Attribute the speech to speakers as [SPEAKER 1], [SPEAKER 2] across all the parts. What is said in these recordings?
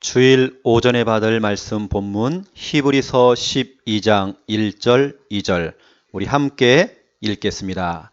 [SPEAKER 1] 주일 오전에 받을 말씀 본문 히브리서 12장 1절 2절 우리 함께 읽겠습니다.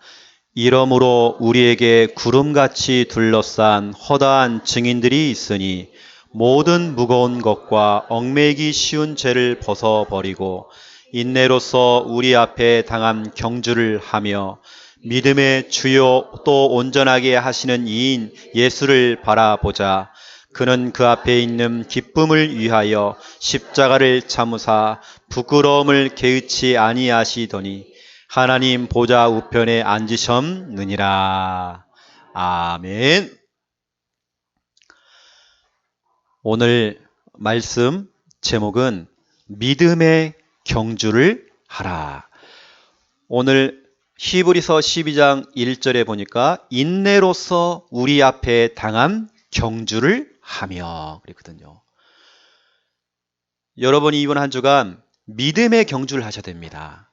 [SPEAKER 1] 이러므로 우리에게 구름같이 둘러싼 허다한 증인들이 있으니 모든 무거운 것과 얽매이기 쉬운 죄를 벗어버리고 인내로서 우리 앞에 당한 경주를 하며 믿음의 주요 또 온전하게 하시는 이인 예수를 바라보자. 그는 그 앞에 있는 기쁨을 위하여 십자가를 참으사 부끄러움을 개의치 아니하시더니 하나님 보좌 우편에 앉으셨느니라. 아멘. 오늘 말씀 제목은 믿음의 경주를 하라. 오늘 히브리서 12장 1절에 보니까 인내로서 우리 앞에 당한 경주를 하며 그랬거든요. 여러분이 이번 한 주간 믿음의 경주를 하셔야 됩니다.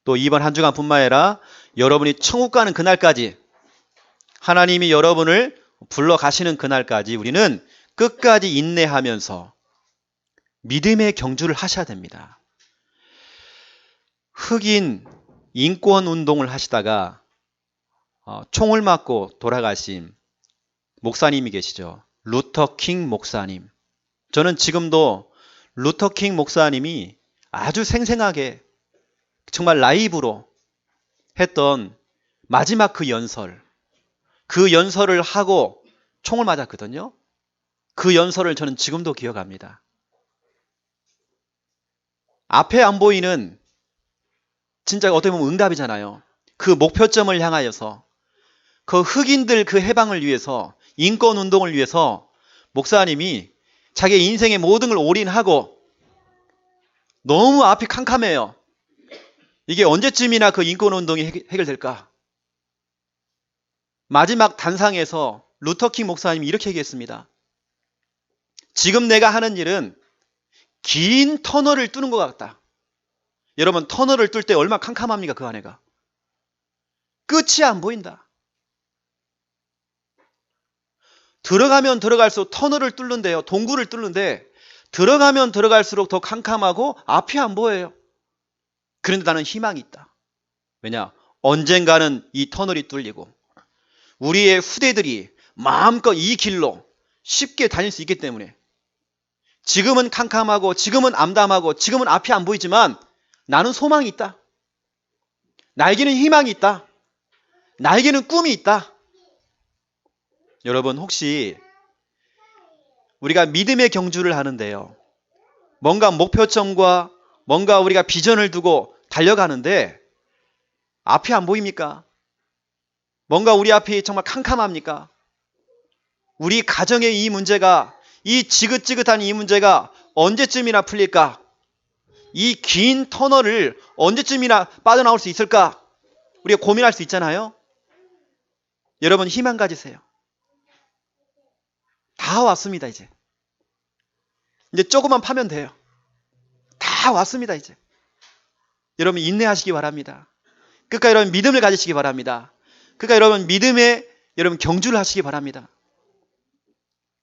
[SPEAKER 1] 또 이번 한 주간뿐만 아니라 여러분이 천국 가는 그날까지 하나님이 여러분을 불러 가시는 그날까지 우리는 끝까지 인내하면서 믿음의 경주를 하셔야 됩니다. 흑인 인권 운동을 하시다가 총을 맞고 돌아가신 목사님이 계시죠. 루터킹 목사님. 저는 지금도 루터킹 목사님이 아주 생생하게 정말 라이브로 했던 마지막 그 연설을 하고 총을 맞았거든요. 그 연설을 저는 지금도 기억합니다. 앞에 안 보이는 진짜 어떻게 보면 응답이잖아요. 그 목표점을 향하여서 그 흑인들 그 해방을 위해서 인권운동을 위해서 목사님이 자기 인생의 모든 걸 올인하고 너무 앞이 캄캄해요. 이게 언제쯤이나 그 인권운동이 해결될까? 마지막 단상에서 루터킹 목사님이 이렇게 얘기했습니다. 지금 내가 하는 일은 긴 터널을 뚫는 것 같다. 여러분 터널을 뚫을 때 얼마나 캄캄합니까? 그 안에가. 끝이 안 보인다. 들어가면 들어갈수록 터널을 뚫는데요. 동굴을 뚫는데 들어가면 들어갈수록 더 캄캄하고 앞이 안 보여요. 그런데 나는 희망이 있다. 왜냐? 언젠가는 이 터널이 뚫리고 우리의 후대들이 마음껏 이 길로 쉽게 다닐 수 있기 때문에 지금은 캄캄하고 지금은 암담하고 지금은 앞이 안 보이지만 나는 소망이 있다. 나에게는 희망이 있다. 나에게는 꿈이 있다. 여러분 혹시 우리가 믿음의 경주를 하는데요. 뭔가 목표점과 뭔가 우리가 비전을 두고 달려가는데 앞이 안 보입니까? 뭔가 우리 앞이 정말 캄캄합니까? 우리 가정의 이 문제가 이 지긋지긋한 이 문제가 언제쯤이나 풀릴까? 이 긴 터널을 언제쯤이나 빠져나올 수 있을까? 우리가 고민할 수 있잖아요. 여러분 희망 가지세요. 다 왔습니다. 이제 조금만 파면 돼요. 다 왔습니다. 이제 여러분 인내하시기 바랍니다. 끝까지 여러분 믿음을 가지시기 바랍니다. 끝까지 여러분 믿음의 여러분 경주를 하시기 바랍니다.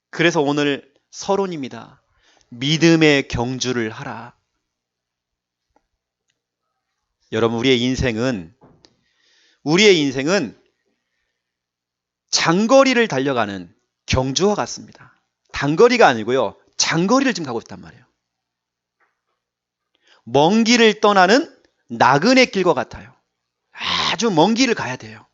[SPEAKER 1] 그래서 오늘 서론입니다. 믿음의 경주를 하라. 여러분 우리의 인생은 장거리를 달려가는 경주와 같습니다. 단거리가 아니고요. 장거리를 지금 가고 있단 말이에요. 먼 길을 떠나는 나그네 길과 같아요. 아주 먼 길을 가야 돼요.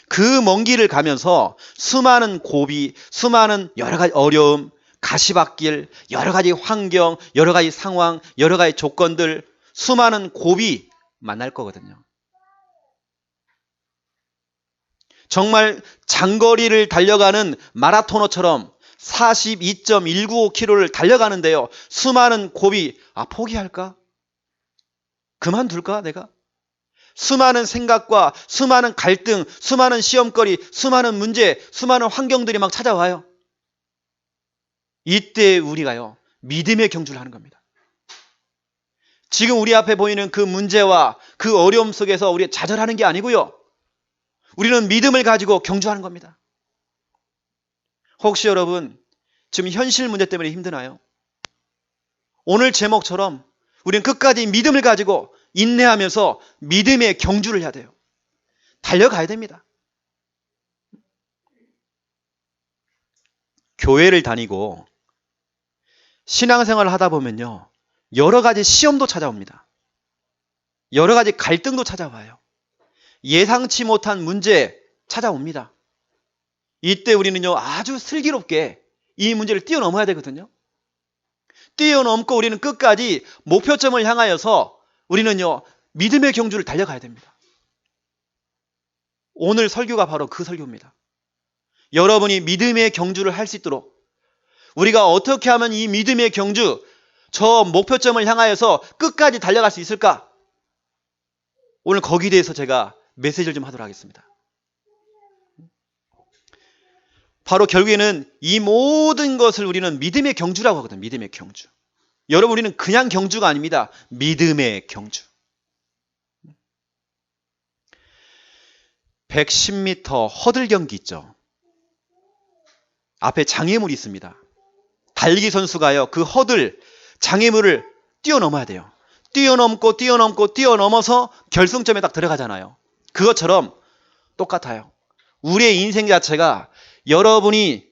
[SPEAKER 1] 그 먼 길을 가면서 수많은 고비, 수많은 여러 가지 어려움, 가시밭길, 여러 가지 환경, 여러 가지 상황, 여러 가지 조건들, 수많은 고비 만날 거거든요. 정말 장거리를 달려가는 마라토너처럼 42.195km를 달려가는데요. 수많은 고비, 포기할까? 그만둘까 내가? 수많은 생각과 수많은 갈등, 수많은 시험거리, 수많은 문제, 수많은 환경들이 막 찾아와요. 이때 우리가요. 믿음의 경주를 하는 겁니다. 지금 우리 앞에 보이는 그 문제와 그 어려움 속에서 우리가 좌절하는 게 아니고요. 우리는 믿음을 가지고 경주하는 겁니다. 혹시 여러분 지금 현실 문제 때문에 힘드나요? 오늘 제목처럼 우리는 끝까지 믿음을 가지고 인내하면서 믿음의 경주를 해야 돼요. 달려가야 됩니다. 교회를 다니고 신앙생활을 하다 보면요, 여러 가지 시험도 찾아옵니다. 여러 가지 갈등도 찾아와요. 예상치 못한 문제 찾아옵니다. 이때 우리는요, 아주 슬기롭게 이 문제를 뛰어넘어야 되거든요. 뛰어넘고 우리는 끝까지 목표점을 향하여서 우리는요, 믿음의 경주를 달려가야 됩니다. 오늘 설교가 바로 그 설교입니다. 여러분이 믿음의 경주를 할 수 있도록 우리가 어떻게 하면 이 믿음의 경주, 저 목표점을 향하여서 끝까지 달려갈 수 있을까? 오늘 거기에 대해서 제가 메시지를 좀 하도록 하겠습니다. 바로 결국에는 이 모든 것을 우리는 믿음의 경주라고 하거든요. 믿음의 경주. 여러분, 우리는 그냥 경주가 아닙니다. 믿음의 경주. 110m 허들 경기 있죠. 앞에 장애물이 있습니다. 달리기 선수가요, 그 허들, 장애물을 뛰어넘어야 돼요. 뛰어넘어서 결승점에 딱 들어가잖아요. 그것처럼 똑같아요. 우리의 인생 자체가 여러분이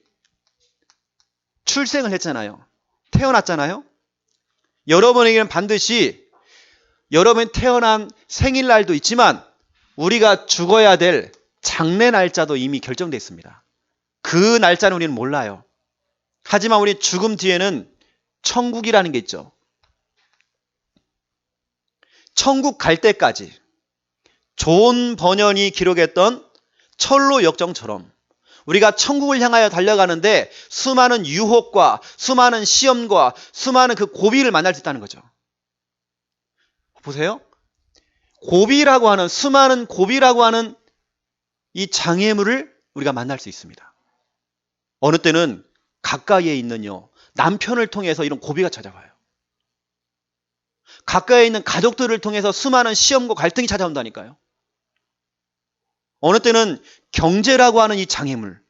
[SPEAKER 1] 출생을 했잖아요. 태어났잖아요. 여러분에게는 반드시 여러분이 태어난 생일날도 있지만 우리가 죽어야 될 장래 날짜도 이미 결정되어 있습니다. 그 날짜는 우리는 몰라요. 하지만 우리 죽음 뒤에는 천국이라는 게 있죠. 천국 갈 때까지 존 버년이 기록했던 철로 역정처럼 우리가 천국을 향하여 달려가는데 수많은 유혹과 수많은 시험과 수많은 그 고비를 만날 수 있다는 거죠. 보세요. 수많은 고비라고 하는 이 장애물을 우리가 만날 수 있습니다. 어느 때는 가까이에 있는요, 남편을 통해서 이런 고비가 찾아와요. 가까이에 있는 가족들을 통해서 수많은 시험과 갈등이 찾아온다니까요. 어느 때는 경제라고 하는 이 장애물,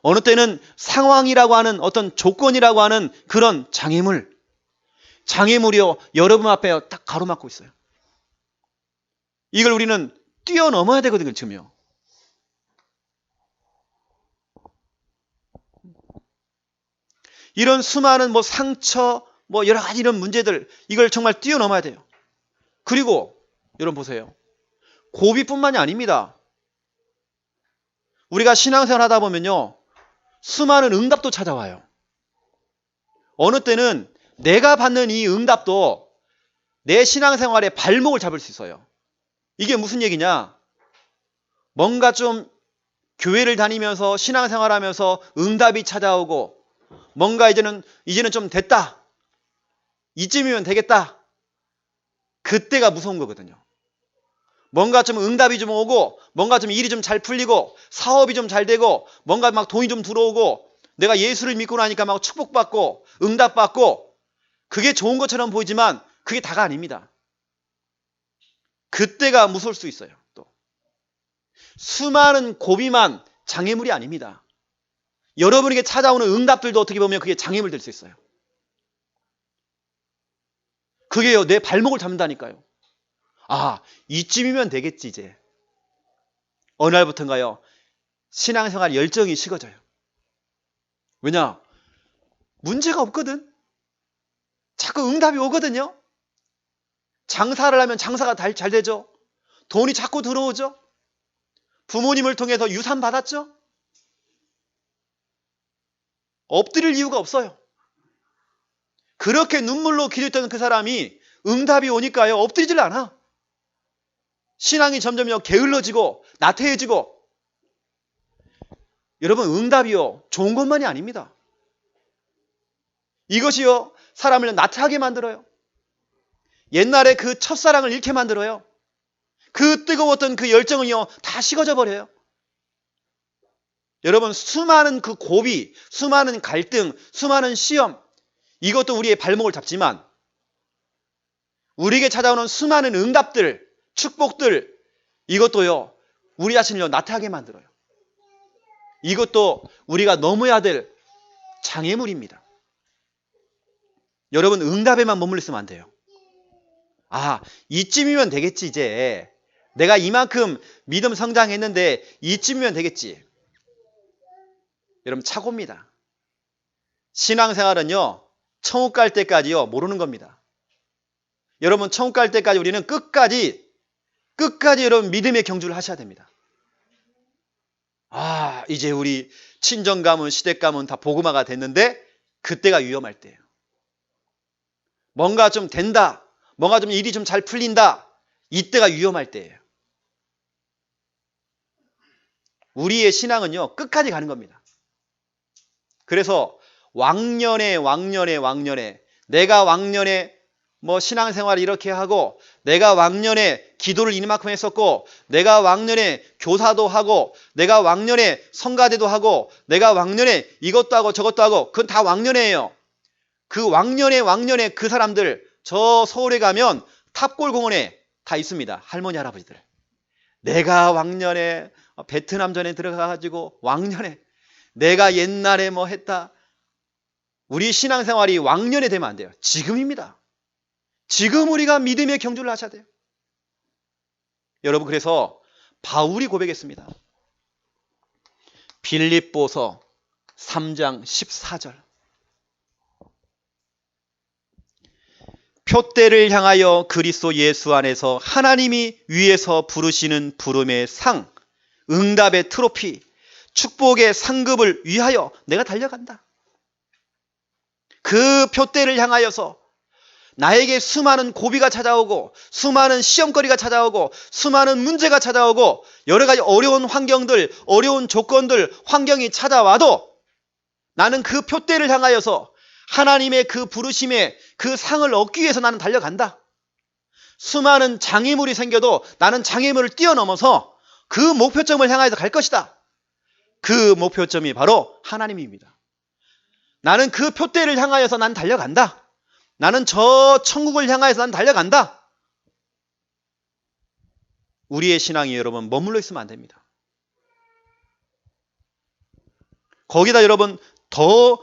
[SPEAKER 1] 어느 때는 상황이라고 하는 어떤 조건이라고 하는 그런 장애물이요, 여러분 앞에 딱 가로막고 있어요. 이걸 우리는 뛰어넘어야 되거든요, 지금요. 이런 수많은 상처, 여러 가지 이런 문제들, 이걸 정말 뛰어넘어야 돼요. 그리고 여러분 보세요. 고비뿐만이 아닙니다. 우리가 신앙생활 하다 보면요, 수많은 응답도 찾아와요. 어느 때는 내가 받는 이 응답도 내 신앙생활의 발목을 잡을 수 있어요. 이게 무슨 얘기냐? 뭔가 좀 교회를 다니면서 신앙생활하면서 응답이 찾아오고 뭔가 이제는 좀 됐다. 이쯤이면 되겠다. 그때가 무서운 거거든요. 뭔가 좀 응답이 좀 오고 뭔가 좀 일이 좀 잘 풀리고 사업이 좀 잘 되고 뭔가 막 돈이 좀 들어오고 내가 예수를 믿고 나니까 막 축복받고 응답받고 그게 좋은 것처럼 보이지만 그게 다가 아닙니다. 그때가 무서울 수 있어요. 또 수많은 고비만 장애물이 아닙니다. 여러분에게 찾아오는 응답들도 어떻게 보면 그게 장애물 될 수 있어요. 그게요, 내 발목을 잡는다니까요. 아, 이쯤이면 되겠지 이제. 어느 날부터인가요, 신앙생활 열정이 식어져요. 왜냐? 문제가 없거든. 자꾸 응답이 오거든요. 장사를 하면 장사가 잘 되죠. 돈이 자꾸 들어오죠. 부모님을 통해서 유산 받았죠. 엎드릴 이유가 없어요. 그렇게 눈물로 기도했던 그 사람이 응답이 오니까요, 엎드리질 않아. 신앙이 점점 게을러지고 나태해지고. 여러분, 응답이요, 좋은 것만이 아닙니다. 이것이요, 사람을 나태하게 만들어요. 옛날에 그 첫사랑을 잃게 만들어요. 그 뜨거웠던 그 열정은요, 다 식어져 버려요. 여러분, 수많은 그 고비, 수많은 갈등, 수많은 시험, 이것도 우리의 발목을 잡지만 우리에게 찾아오는 수많은 응답들, 축복들, 이것도요, 우리 자신을 나태하게 만들어요. 이것도 우리가 넘어야 될 장애물입니다. 여러분 응답에만 머물러 있으면 안 돼요. 아, 이쯤이면 되겠지 이제. 내가 이만큼 믿음 성장했는데 이쯤이면 되겠지. 여러분 착오입니다. 신앙생활은요. 천국 갈 때까지요. 모르는 겁니다. 여러분 천국 갈 때까지 우리는 끝까지 여러분 믿음의 경주를 하셔야 됩니다. 아, 이제 우리 친정 가문 시댁 가문 다 복음화가 됐는데 그때가 위험할 때예요. 뭔가 좀 된다. 뭔가 좀 일이 좀 잘 풀린다. 이때가 위험할 때예요. 우리의 신앙은요. 끝까지 가는 겁니다. 그래서 왕년에 내가 왕년에 뭐 신앙생활 이렇게 하고 내가 왕년에 기도를 이만큼 했었고 내가 왕년에 교사도 하고 내가 왕년에 성가대도 하고 내가 왕년에 이것도 하고 저것도 하고 그건 다 왕년에예요. 그 왕년에 그 사람들 저 서울에 가면 탑골공원에 다 있습니다. 할머니 할아버지들. 내가 왕년에 베트남전에 들어가가지고 왕년에 내가 옛날에 뭐 했다. 우리 신앙생활이 왕년에 되면 안 돼요. 지금입니다. 지금 우리가 믿음의 경주를 하셔야 돼요. 여러분 그래서 바울이 고백했습니다. 빌립보서 3장 14절. 표대를 향하여 그리스도 예수 안에서 하나님이 위에서 부르시는 부름의 상, 응답의 트로피, 축복의 상급을 위하여 내가 달려간다. 그 표대를 향하여서 나에게 수많은 고비가 찾아오고 수많은 시험거리가 찾아오고 수많은 문제가 찾아오고 여러 가지 어려운 환경들, 어려운 조건들, 환경이 찾아와도 나는 그 표대를 향하여서 하나님의 그 부르심에 그 상을 얻기 위해서 나는 달려간다. 수많은 장애물이 생겨도 나는 장애물을 뛰어넘어서 그 목표점을 향해서 갈 것이다. 그 목표점이 바로 하나님입니다. 나는 그 표대를 향하여서 난 달려간다. 나는 저 천국을 향하여서 난 달려간다. 우리의 신앙이 여러분 머물러 있으면 안 됩니다. 거기다 여러분 더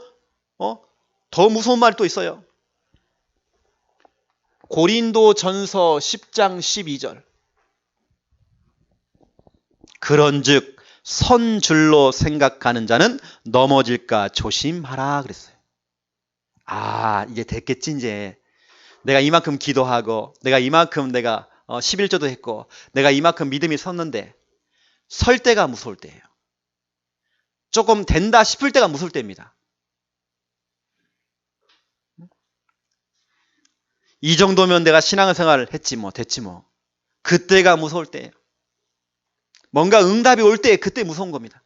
[SPEAKER 1] 무서운 말이 또 있어요. 고린도전서 10장 12절. 그런즉 선 줄로 생각하는 자는 넘어질까 조심하라 그랬어요. 아, 이제 됐겠지 이제. 내가 이만큼 기도하고 내가 이만큼 11조도 했고 내가 이만큼 믿음이 섰는데 설 때가 무서울 때예요. 조금 된다 싶을 때가 무서울 때입니다. 이 정도면 내가 신앙생활을 했지 뭐 됐지 뭐. 그때가 무서울 때예요. 뭔가 응답이 올 때 그때 무서운 겁니다.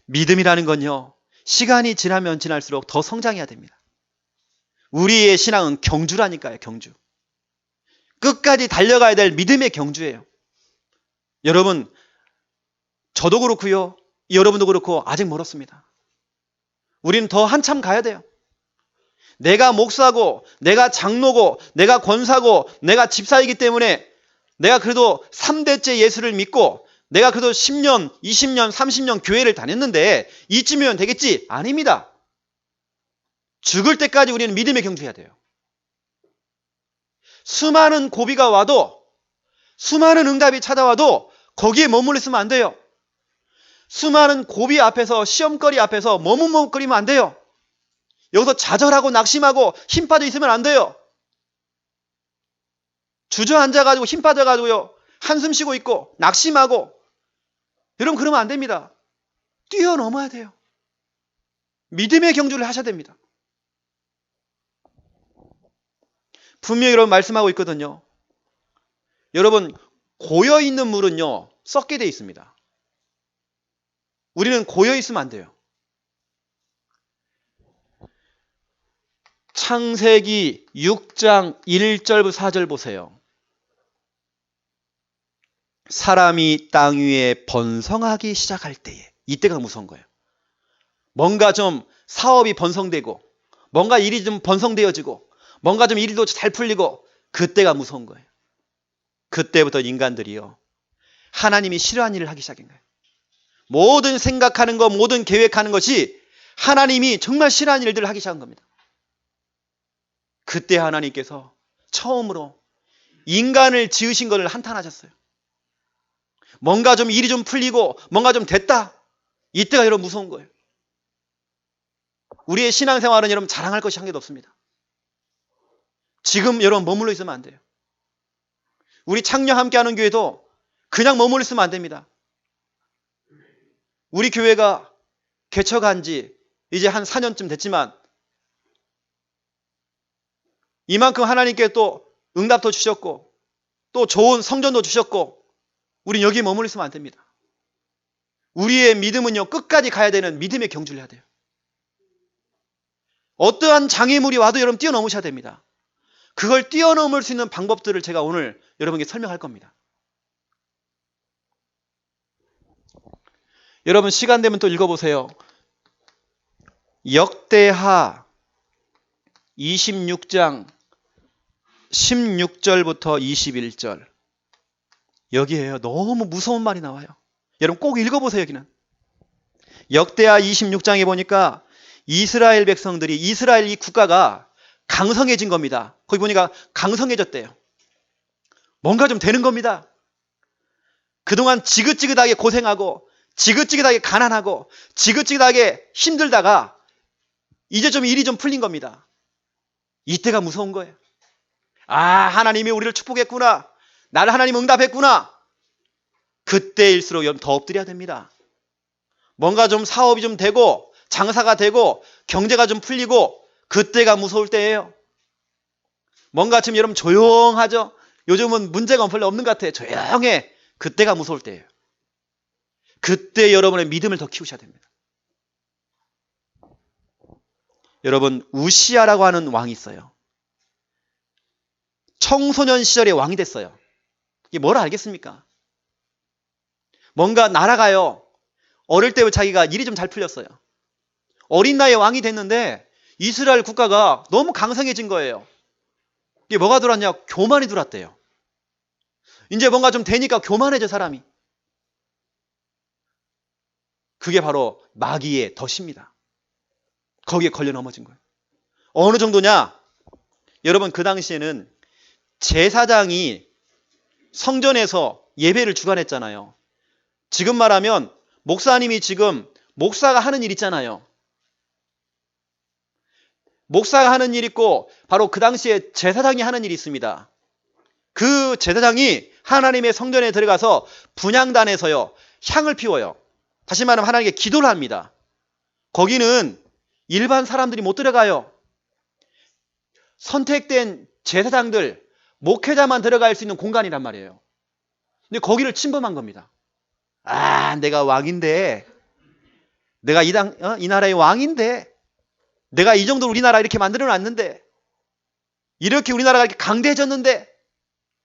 [SPEAKER 1] 믿음이라는 건요. 시간이 지나면 지날수록 더 성장해야 됩니다. 우리의 신앙은 경주라니까요. 경주. 끝까지 달려가야 될 믿음의 경주예요. 여러분 저도 그렇고요. 여러분도 그렇고 아직 멀었습니다. 우리는 더 한참 가야 돼요. 내가 목사고 내가 장로고 내가 권사고 내가 집사이기 때문에 내가 그래도 3대째 예수를 믿고 내가 그래도 10년, 20년, 30년 교회를 다녔는데 이쯤이면 되겠지? 아닙니다. 죽을 때까지 우리는 믿음의 경주해야 돼요. 수많은 고비가 와도 수많은 응답이 찾아와도 거기에 머물러 있으면 안 돼요. 수많은 고비 앞에서 시험거리 앞에서 머뭇거리면 안 돼요. 여기서 좌절하고 낙심하고 힘 빠져 있으면 안 돼요. 주저앉아가지고 힘 빠져가지고요. 한숨 쉬고 있고 낙심하고 여러분 그러면 안 됩니다. 뛰어넘어야 돼요. 믿음의 경주를 하셔야 됩니다. 분명히 여러분 말씀하고 있거든요. 여러분 고여있는 물은요. 썩게 돼 있습니다. 우리는 고여있으면 안 돼요. 창세기 6장 1절부터 4절 보세요. 사람이 땅 위에 번성하기 시작할 때에 이때가 무서운 거예요. 뭔가 좀 사업이 번성되고 뭔가 일이 좀 번성되어지고 뭔가 좀 일도 잘 풀리고 그때가 무서운 거예요. 그때부터 인간들이요. 하나님이 싫어하는 일을 하기 시작한 거예요. 모든 생각하는 것, 모든 계획하는 것이 하나님이 정말 싫어하는 일들을 하기 시작한 겁니다. 그때 하나님께서 처음으로 인간을 지으신 것을 한탄하셨어요. 뭔가 좀 일이 좀 풀리고 뭔가 좀 됐다. 이때가 여러분 무서운 거예요. 우리의 신앙생활은 여러분 자랑할 것이 한 개도 없습니다. 지금 여러분 머물러 있으면 안 돼요. 우리 창녀 함께하는 교회도 그냥 머물러 있으면 안 됩니다. 우리 교회가 개척한 지 이제 한 4년쯤 됐지만 이만큼 하나님께 또 응답도 주셨고 또 좋은 성전도 주셨고 우린 여기에 머물러 있으면 안 됩니다. 우리의 믿음은요 끝까지 가야 되는 믿음의 경주를 해야 돼요. 어떠한 장애물이 와도 여러분 뛰어넘으셔야 됩니다. 그걸 뛰어넘을 수 있는 방법들을 제가 오늘 여러분께 설명할 겁니다. 여러분 시간 되면 또 읽어보세요. 역대하 26장 16절부터 21절. 여기에요. 너무 무서운 말이 나와요. 여러분 꼭 읽어보세요. 여기는. 역대하 26장에 보니까 이스라엘 백성들이 이스라엘 이 국가가 강성해진 겁니다. 거기 보니까 강성해졌대요. 뭔가 좀 되는 겁니다. 그동안 지긋지긋하게 고생하고 지긋지긋하게 가난하고 지긋지긋하게 힘들다가 이제 좀 일이 좀 풀린 겁니다. 이때가 무서운 거예요. 아, 하나님이 우리를 축복했구나. 나를 하나님 응답했구나. 그때일수록 여러분 더 엎드려야 됩니다. 뭔가 좀 사업이 좀 되고 장사가 되고 경제가 좀 풀리고 그때가 무서울 때예요. 뭔가 지금 여러분 조용하죠? 요즘은 문제가 별로 없는 것 같아요. 조용해. 그때가 무서울 때예요. 그때 여러분의 믿음을 더 키우셔야 됩니다. 여러분 우시아라고 하는 왕이 있어요. 청소년 시절에 왕이 됐어요. 이게 뭐라 알겠습니까? 뭔가 나라가요. 어릴 때 자기가 일이 좀 잘 풀렸어요. 어린 나이에 왕이 됐는데 이스라엘 국가가 너무 강성해진 거예요. 이게 뭐가 들어왔냐? 교만이 들어왔대요. 이제 뭔가 좀 되니까 교만해져 사람이. 그게 바로 마귀의 덫입니다. 거기에 걸려 넘어진 거예요. 어느 정도냐? 여러분 그 당시에는 제사장이 성전에서 예배를 주관했잖아요. 지금 말하면 목사님이 지금 목사가 하는 일 있잖아요. 목사가 하는 일 있고 바로 그 당시에 제사장이 하는 일이 있습니다. 그 제사장이 하나님의 성전에 들어가서 분향단에서요 향을 피워요. 다시 말하면 하나님께 기도를 합니다. 거기는 일반 사람들이 못 들어가요. 선택된 제사장들, 목회자만 들어갈 수 있는 공간이란 말이에요. 근데 거기를 침범한 겁니다. 아, 내가 왕인데, 내가 이 나라의 왕인데, 내가 이 정도로 우리나라 이렇게 만들어 놨는데, 이렇게 우리나라가 이렇게 강대해졌는데,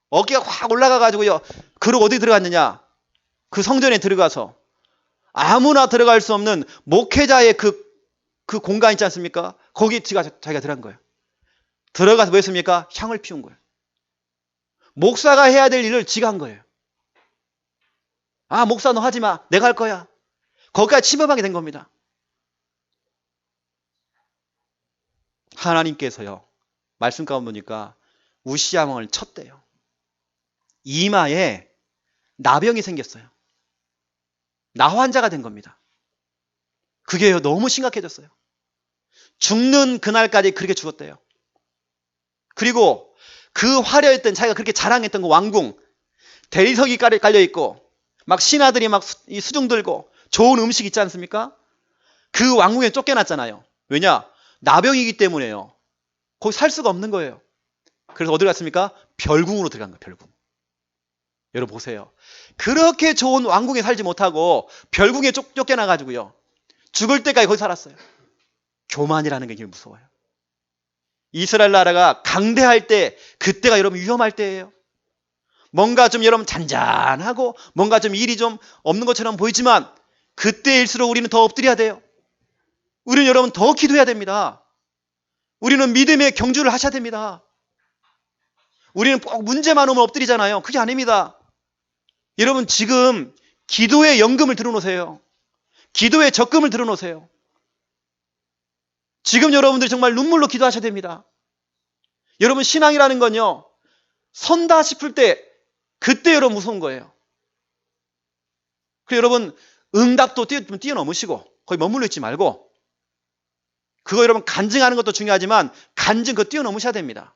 [SPEAKER 1] 어깨가 확 올라가가지고요. 그러고 어디 들어갔느냐? 그 성전에 들어가서 아무나 들어갈 수 없는 목회자의 그 공간 있지 않습니까? 거기에 자기가 들어간 거예요. 들어가서 뭐 했습니까? 향을 피운 거예요. 목사가 해야 될 일을 지가 한 거예요. 아, 목사 너 하지 마. 내가 할 거야. 거기까지 침범하게 된 겁니다. 하나님께서요. 말씀 가운데 보니까 우시아 왕을 쳤대요. 이마에 나병이 생겼어요. 나환자가 된 겁니다. 그게요. 너무 심각해졌어요. 죽는 그날까지 그렇게 죽었대요. 그리고 그 화려했던 자기가 그렇게 자랑했던 그 왕궁 대리석이 깔려있고 막 신하들이 막 수중 들고 좋은 음식 있지 않습니까? 그 왕궁에 쫓겨났잖아요. 왜냐? 나병이기 때문에요. 거기 살 수가 없는 거예요. 그래서 어디 갔습니까? 별궁으로 들어간 거예요. 별궁. 여러분 보세요. 그렇게 좋은 왕궁에 살지 못하고 별궁에 쫓겨나가지고요. 죽을 때까지 거기 살았어요. 교만이라는 게 무서워요. 이스라엘 나라가 강대할 때 그때가 여러분 위험할 때예요. 뭔가 좀 여러분 잔잔하고 뭔가 좀 일이 좀 없는 것처럼 보이지만 그때일수록 우리는 더 엎드려야 돼요. 우리는 여러분 더 기도해야 됩니다. 우리는 믿음의 경주를 하셔야 됩니다. 우리는 꼭 문제만 오면 엎드리잖아요. 그게 아닙니다. 여러분 지금 기도의 연금을 들어놓으세요. 기도의 적금을 들어놓으세요. 지금 여러분들이 정말 눈물로 기도하셔야 됩니다. 여러분 신앙이라는 건요. 선다 싶을 때 그때 여러분 무서운 거예요. 그리고 여러분 응답도 뛰어넘으시고 거기 머물러 있지 말고 그거 여러분 간증하는 것도 중요하지만 간증 그거 뛰어넘으셔야 됩니다.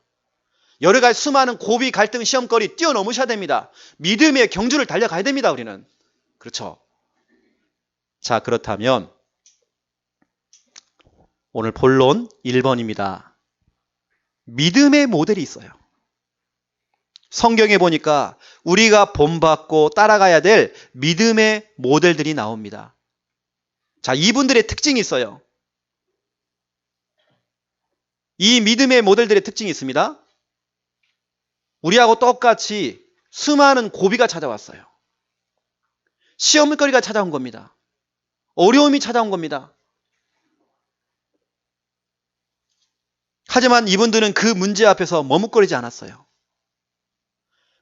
[SPEAKER 1] 여러 가지 수많은 고비, 갈등, 시험거리 뛰어넘으셔야 됩니다. 믿음의 경주를 달려가야 됩니다. 우리는. 그렇죠. 자, 그렇다면 오늘 본론 1번입니다. 믿음의 모델이 있어요. 성경에 보니까 우리가 본받고 따라가야 될 믿음의 모델들이 나옵니다. 자, 이분들의 특징이 있어요. 이 믿음의 모델들의 특징이 있습니다. 우리하고 똑같이 수많은 고비가 찾아왔어요. 시험거리가 찾아온 겁니다. 어려움이 찾아온 겁니다. 하지만 이분들은 그 문제 앞에서 머뭇거리지 않았어요.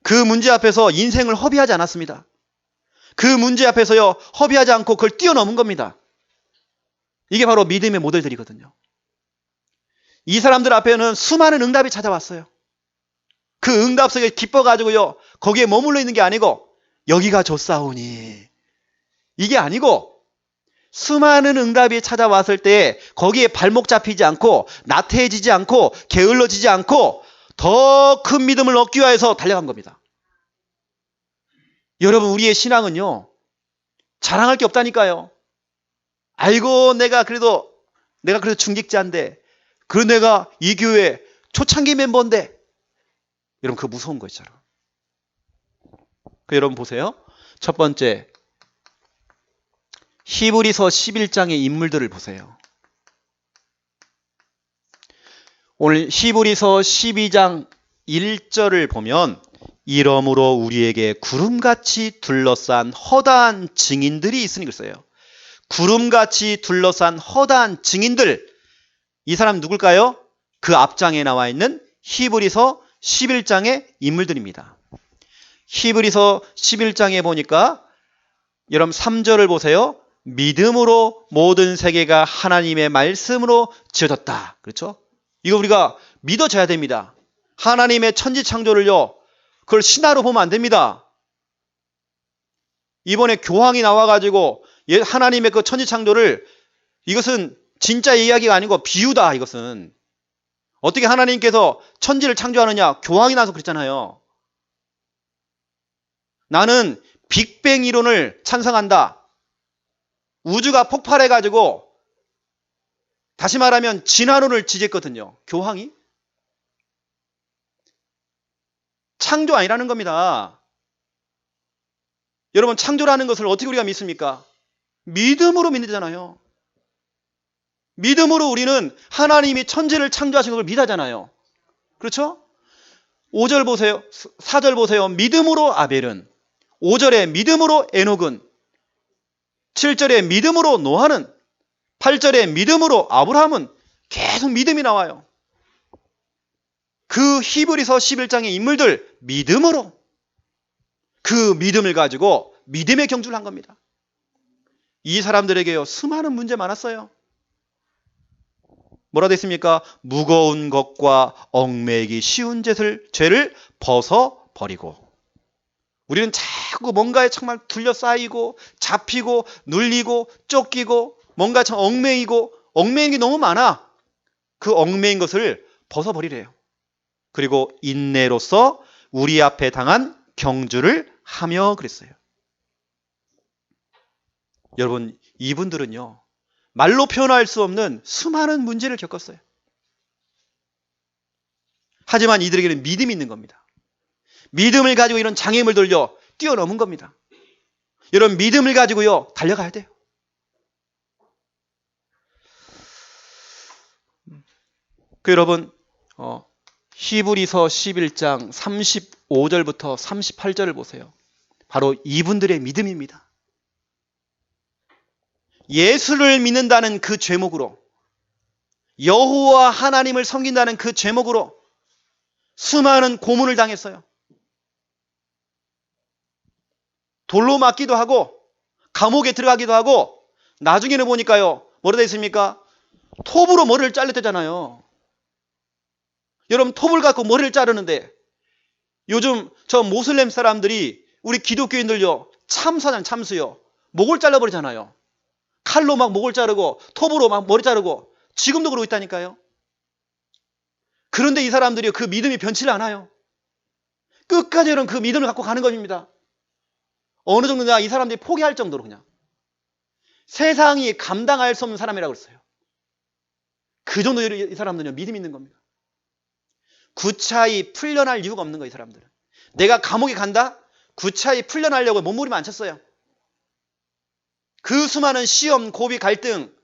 [SPEAKER 1] 그 문제 앞에서 인생을 허비하지 않았습니다. 그 문제 앞에서요, 허비하지 않고 그걸 뛰어넘은 겁니다. 이게 바로 믿음의 모델들이거든요. 이 사람들 앞에는 수많은 응답이 찾아왔어요. 그 응답 속에 기뻐가지고요, 거기에 머물러 있는 게 아니고, 여기가 좋사오니. 이게 아니고, 수많은 응답이 찾아왔을 때 거기에 발목 잡히지 않고, 나태해지지 않고, 게을러지지 않고, 더 큰 믿음을 얻기 위해서 달려간 겁니다. 여러분, 우리의 신앙은요, 자랑할 게 없다니까요. 아이고, 내가 그래도 중직자인데, 그래도 내가 이 교회 초창기 멤버인데, 여러분, 그거 무서운 거 있잖아. 여러분 보세요. 첫 번째, 히브리서 11장의 인물들을 보세요. 오늘 히브리서 12장 1절을 보면 이러므로 우리에게 구름같이 둘러싼 허다한 증인들이 있으니 그랬어요. 구름같이 둘러싼 허다한 증인들. 이 사람 누굴까요? 그 앞장에 나와 있는 히브리서 11장의 인물들입니다. 히브리서 11장에 보니까 여러분 3절을 보세요. 믿음으로 모든 세계가 하나님의 말씀으로 지어졌다. 그렇죠? 이거 우리가 믿어져야 됩니다. 하나님의 천지창조를요, 그걸 신화로 보면 안 됩니다. 이번에 교황이 나와가지고 하나님의 그 천지창조를, 이것은 진짜 이야기가 아니고 비유다. 이것은 어떻게 하나님께서 천지를 창조하느냐, 교황이 나서 그랬잖아요. 나는 빅뱅 이론을 찬성한다. 우주가 폭발해가지고 다시 말하면 진화론을 지지했거든요. 교황이. 창조 아니라는 겁니다. 여러분, 창조라는 것을 어떻게 우리가 믿습니까? 믿음으로 믿잖아요. 믿음으로 우리는 하나님이 천지를 창조하신 걸 믿하잖아요. 그렇죠? 5절 보세요. 4절 보세요. 믿음으로 아벨은, 5절에 믿음으로 에녹은, 7절에 믿음으로 노아는, 8절에 믿음으로 아브라함은, 계속 믿음이 나와요. 그 히브리서 11장의 인물들 믿음으로, 그 믿음을 가지고 믿음의 경주를 한 겁니다. 이 사람들에게요, 수많은 문제 많았어요. 뭐라 됐습니까? 무거운 것과 얽매이기 쉬운 죄를 벗어버리고. 우리는 자꾸 뭔가에 정말 둘러싸이고 잡히고 눌리고 쫓기고 뭔가 참 얽매이는 게 너무 많아. 그 얽매인 것을 벗어버리래요. 그리고 인내로서 우리 앞에 당한 경주를 하며 그랬어요. 여러분, 이분들은요, 말로 표현할 수 없는 수많은 문제를 겪었어요. 하지만 이들에게는 믿음이 있는 겁니다. 믿음을 가지고 이런 장애물들요, 뛰어넘은 겁니다. 여러분, 믿음을 가지고요, 달려가야 돼요. 여러분, 히브리서 11장 35절부터 38절을 보세요. 바로 이분들의 믿음입니다. 예수를 믿는다는 그 죄목으로, 여호와 하나님을 섬긴다는 그 죄목으로 수많은 고문을 당했어요. 돌로 맞기도 하고 감옥에 들어가기도 하고, 나중에는 보니까요, 뭐라 되어 있습니까? 톱으로 머리를 잘랐대잖아요. 여러분, 톱을 갖고 머리를 자르는데 요즘 저 모슬렘 사람들이 우리 기독교인들요, 참수요. 목을 잘라버리잖아요. 칼로 막 목을 자르고 톱으로 막 머리 자르고 지금도 그러고 있다니까요. 그런데 이 사람들이 그 믿음이 변치를 않아요. 끝까지 여러분 그 믿음을 갖고 가는 것입니다. 어느 정도냐, 이 사람들이 포기할 정도로 그냥. 세상이 감당할 수 없는 사람이라고 그랬어요. 그 정도 이 사람들은 믿음이 있는 겁니다. 구차히 풀려날 이유가 없는 거예요, 이 사람들은. 내가 감옥에 간다? 구차히 풀려나려고 몸부림 안 쳤어요. 그 수많은 시험, 고비, 갈등,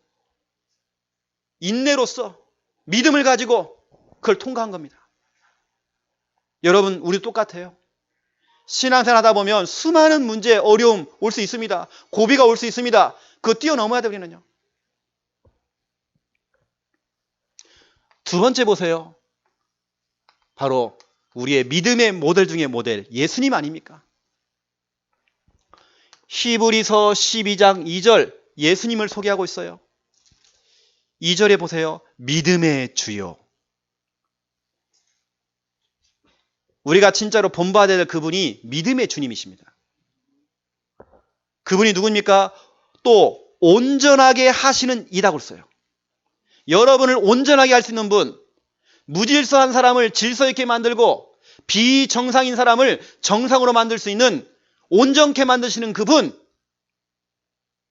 [SPEAKER 1] 인내로서 믿음을 가지고 그걸 통과한 겁니다. 여러분, 우리 똑같아요. 신앙생활 하다 보면 수많은 문제, 어려움 올 수 있습니다. 고비가 올 수 있습니다. 그거 뛰어넘어야 돼, 우리는요. 두 번째 보세요. 바로 우리의 믿음의 모델 중에 모델, 예수님 아닙니까? 히브리서 12장 2절 예수님을 소개하고 있어요. 2절에 보세요. 믿음의 주요. 우리가 진짜로 본받아야 될 그분이 믿음의 주님이십니다. 그분이 누굽니까? 또 온전하게 하시는 이라고 했어요. 여러분을 온전하게 할 수 있는 분, 무질서한 사람을 질서 있게 만들고 비정상인 사람을 정상으로 만들 수 있는 온전케 만드시는 그분,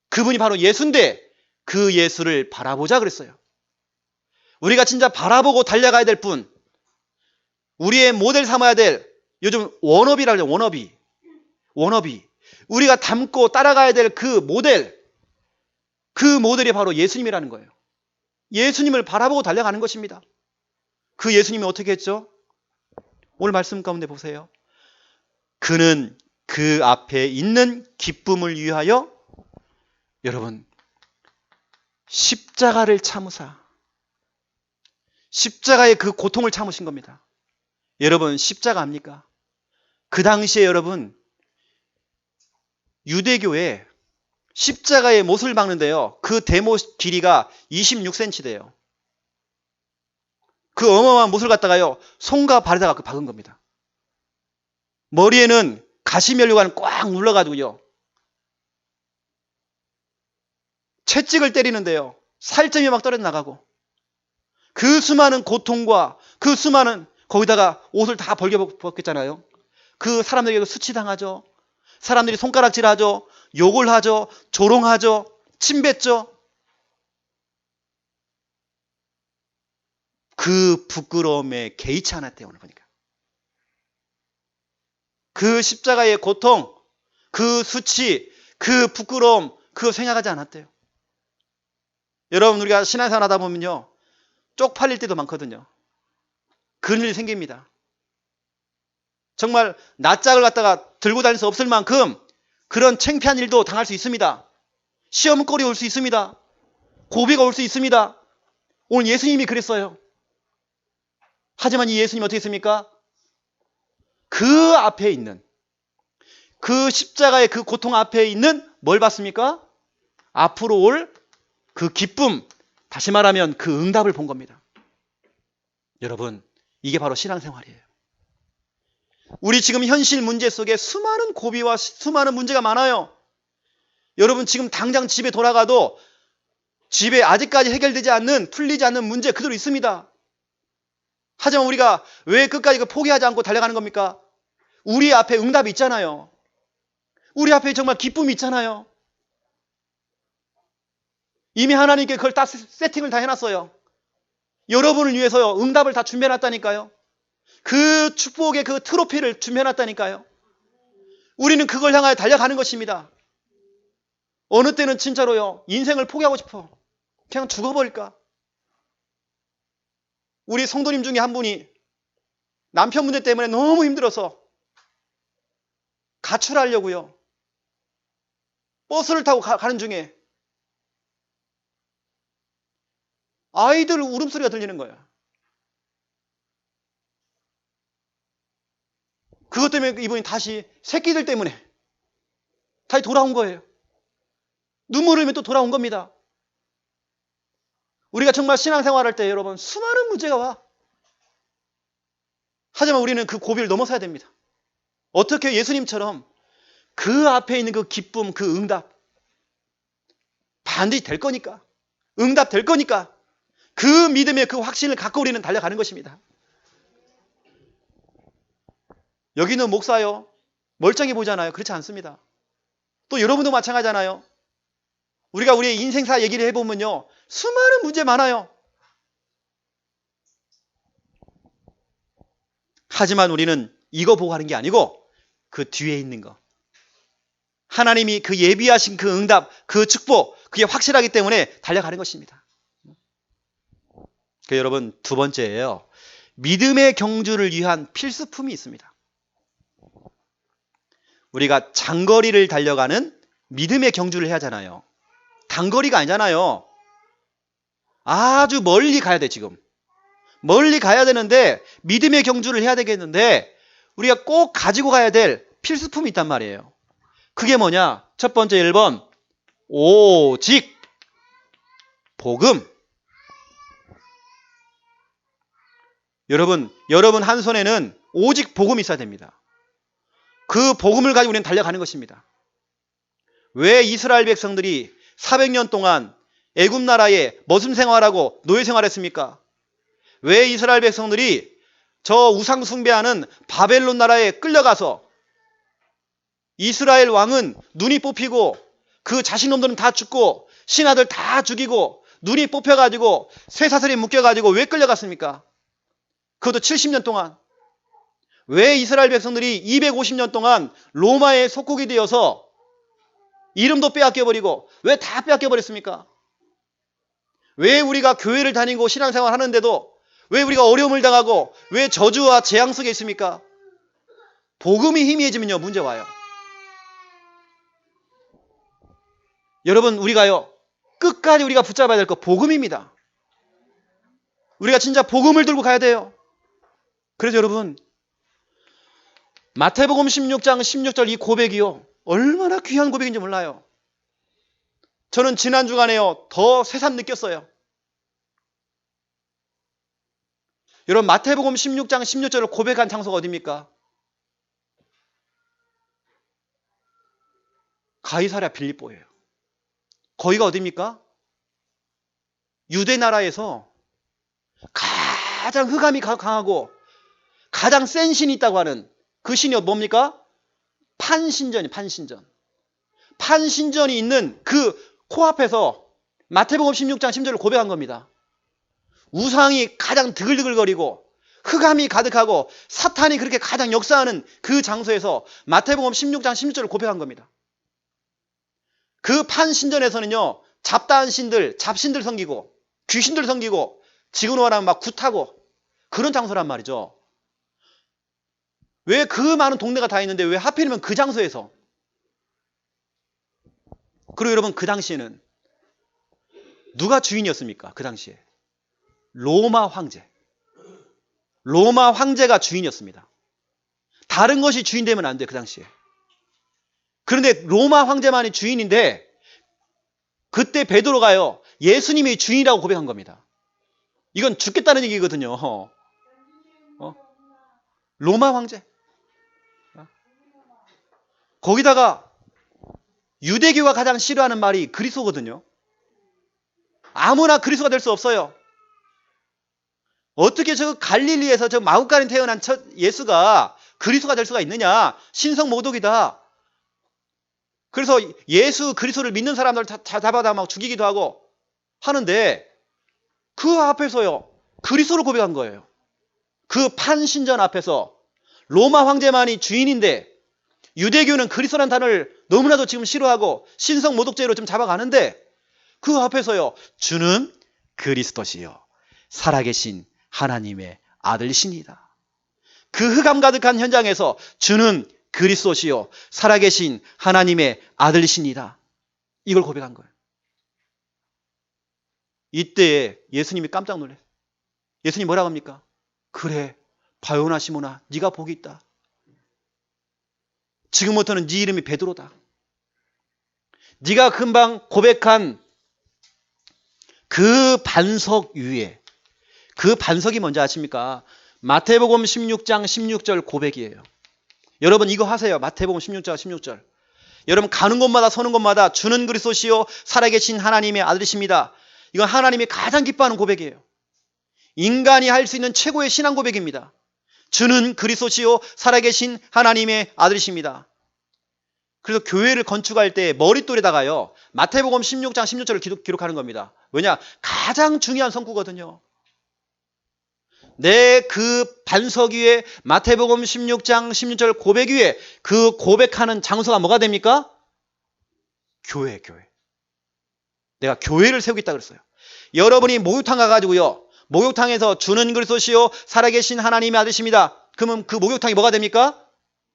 [SPEAKER 1] 그분이 바로 예수인데 그 예수를 바라보자 그랬어요. 우리가 진짜 바라보고 달려가야 될 분, 우리의 모델 삼아야 될, 요즘 워너비라고 해요. 워너비. 우리가 닮고 따라가야 될 그 모델, 그 모델이 바로 예수님이라는 거예요. 예수님을 바라보고 달려가는 것입니다. 그 예수님이 어떻게 했죠? 오늘 말씀 가운데 보세요. 그는 그 앞에 있는 기쁨을 위하여 여러분 십자가를 참으사, 십자가의 그 고통을 참으신 겁니다. 여러분, 십자가 압니까? 그 당시에 여러분 유대교에 십자가의 못을 박는데요, 그 대못 길이가 26cm 돼요. 그 어마어마한 못을 갖다가요 손과 발에다가 박은 겁니다. 머리에는 가시면류관을 꽉 눌러가지고요 채찍을 때리는데요 살점이 막 떨어져 나가고, 그 수많은 고통과 그 수많은, 거기다가 옷을 다 벗겼잖아요. 그 사람들에게 수치당하죠. 사람들이 손가락질하죠. 욕을 하죠. 조롱하죠. 침뱉죠. 그 부끄러움에 개의치 않았대요. 오늘 보니까 그 십자가의 고통, 그 수치, 그 부끄러움, 그거 생각하지 않았대요. 여러분, 우리가 신앙생활 하다 보면요 쪽팔릴 때도 많거든요. 그런 일이 생깁니다. 정말 낯짝을 갖다가 들고 다닐 수 없을 만큼 그런 창피한 일도 당할 수 있습니다. 시험거리 올 수 있습니다. 고비가 올 수 있습니다. 오늘 예수님이 그랬어요. 하지만 이 예수님 어떻게 했습니까? 그 앞에 있는, 그 십자가의 그 고통 앞에 있는 뭘 봤습니까? 앞으로 올 그 기쁨, 다시 말하면 그 응답을 본 겁니다. 여러분, 이게 바로 신앙생활이에요. 우리 지금 현실 문제 속에 수많은 고비와 수많은 문제가 많아요. 여러분, 지금 당장 집에 돌아가도 집에 아직까지 해결되지 않는, 풀리지 않는 문제 그대로 있습니다. 하지만 우리가 왜 끝까지 포기하지 않고 달려가는 겁니까? 우리 앞에 응답이 있잖아요. 우리 앞에 정말 기쁨이 있잖아요. 이미 하나님께 그걸 다 세팅을 다 해놨어요. 여러분을 위해서요 응답을 다 준비해놨다니까요. 그 축복의 그 트로피를 준비해놨다니까요. 우리는 그걸 향하여 달려가는 것입니다. 어느 때는 진짜로요 인생을 포기하고 싶어, 그냥 죽어버릴까. 우리 성도님 중에 한 분이 남편 문제 때문에 너무 힘들어서 가출하려고요 버스를 타고 가는 중에 아이들 울음소리가 들리는 거야. 그것 때문에 이분이 다시 새끼들 때문에 다시 돌아온 거예요. 눈물 흘리면 또 돌아온 겁니다. 우리가 정말 신앙생활할 때 여러분 수많은 문제가 와. 하지만 우리는 그 고비를 넘어서야 됩니다. 어떻게 예수님처럼 그 앞에 있는 그 기쁨, 그 응답 반드시 될 거니까, 응답 될 거니까 그 믿음의 그 확신을 갖고 우리는 달려가는 것입니다. 여기는 목사요, 멀쩡해 보잖아요. 그렇지 않습니다. 또 여러분도 마찬가지잖아요. 우리가 우리의 인생사 얘기를 해보면요, 수많은 문제 많아요. 하지만 우리는 이거 보고 하는 게 아니고 그 뒤에 있는 거, 하나님이 그 예비하신 그 응답, 그 축복, 그게 확실하기 때문에 달려가는 것입니다. 여러분, 두 번째예요. 믿음의 경주를 위한 필수품이 있습니다. 우리가 장거리를 달려가는 믿음의 경주를 해야 하잖아요. 단거리가 아니잖아요. 아주 멀리 가야 돼. 지금 멀리 가야 되는데 믿음의 경주를 해야 되겠는데 우리가 꼭 가지고 가야 될 필수품이 있단 말이에요. 그게 뭐냐? 첫 번째 1번, 오직 복음. 여러분 한 손에는 오직 복음이 있어야 됩니다. 그 복음을 가지고 우리는 달려가는 것입니다. 왜 이스라엘 백성들이 400년 동안 애굽 나라에 머슴 생활하고 노예 생활했습니까? 왜 이스라엘 백성들이 저 우상 숭배하는 바벨론 나라에 끌려가서 이스라엘 왕은 눈이 뽑히고 그 자식놈들은 다 죽고 신하들 다 죽이고 눈이 뽑혀가지고 쇠사슬에 묶여가지고 왜 끌려갔습니까? 그것도 70년 동안. 왜 이스라엘 백성들이 250년 동안 로마의 속국이 되어서 이름도 빼앗겨버리고 왜 다 빼앗겨버렸습니까? 왜 우리가 교회를 다니고 신앙생활 하는데도 왜 우리가 어려움을 당하고 왜 저주와 재앙 속에 있습니까? 복음이 희미해지면요, 문제 와요. 여러분, 우리가요, 끝까지 우리가 붙잡아야 될 거 복음입니다. 우리가 진짜 복음을 들고 가야 돼요. 그래서 여러분, 마태복음 16장 16절 이 고백이요, 얼마나 귀한 고백인지 몰라요. 저는 지난 주간에요, 더 새삼 느꼈어요. 여러분, 마태복음 16장 16절을 고백한 장소가 어디입니까? 가이사랴 빌립보예요. 거기가 어디입니까? 유대 나라에서 가장 흑암이 강하고 가장 센 신이 있다고 하는 그 신이 뭡니까? 판신전이 판신전이 있는 그 코앞에서 마태복음 16장 10절을 고백한 겁니다. 우상이 가장 드글드글거리고 흑암이 가득하고 사탄이 그렇게 가장 역사하는 그 장소에서 마태복음 16장 16절을 고백한 겁니다. 그 판신전에서는요, 잡다한 신들, 잡신들 섬기고 귀신들 섬기고 지구로 말하면 막 굿하고 그런 장소란 말이죠. 왜 그 많은 동네가 다 있는데 왜 하필이면 그 장소에서? 그리고 여러분, 그 당시에는 누가 주인이었습니까? 그 당시에 로마 황제가 주인이었습니다. 다른 것이 주인 되면 안 돼요, 그 당시에. 그런데 로마 황제만이 주인인데 그때 베드로가요, 예수님이 주인이라고 고백한 겁니다. 이건 죽겠다는 얘기거든요. 로마 황제. 거기다가 유대교가 가장 싫어하는 말이 그리스도거든요. 아무나 그리스도가 될 수 없어요. 어떻게 저 갈릴리에서 저 마구간에 태어난 예수가 그리스도가 될 수가 있느냐? 신성모독이다. 그래서 예수 그리스도를 믿는 사람들 다 잡아다 막 죽이기도 하고 하는데 그 앞에서요, 그리스도를 고백한 거예요. 그 판신전 앞에서 로마 황제만이 주인인데 유대교는 그리스도라는 단어를 너무나도 지금 싫어하고 신성모독죄로 좀 잡아가는데 그 앞에서요, 주는 그리스도시요 살아계신 하나님의 아들이시니다. 그 흑암 가득한 현장에서 주는 그리스도시요 살아계신 하나님의 아들이시니다. 이걸 고백한 거예요. 이때 예수님이 깜짝 놀랐어요. 예수님 뭐라고 합니까? 그래, 바요나 시모나, 네가 복이 있다. 지금부터는 네 이름이 베드로다. 네가 금방 고백한 그 반석 위에, 그 반석이 뭔지 아십니까? 마태복음 16장 16절 고백이에요. 여러분 이거 하세요. 마태복음 16장 16절. 여러분 가는 곳마다 서는 곳마다 주는 그리스도시요 살아계신 하나님의 아들이십니다. 이건 하나님이 가장 기뻐하는 고백이에요. 인간이 할 수 있는 최고의 신앙 고백입니다. 주는 그리스도시요 살아계신 하나님의 아들이십니다. 그래서 교회를 건축할 때 머릿돌에다가요 마태복음 16장 16절을 기록하는 겁니다. 왜냐? 가장 중요한 성구거든요. 내 그 반석 위에 마태복음 16장 16절 고백 위에 그 고백하는 장소가 뭐가 됩니까? 교회. 내가 교회를 세우겠다 그랬어요. 여러분이 목욕탕 가가지고요. 목욕탕에서 주는 그리스도시요 살아계신 하나님의 아들이십니다. 그러면 그 목욕탕이 뭐가 됩니까?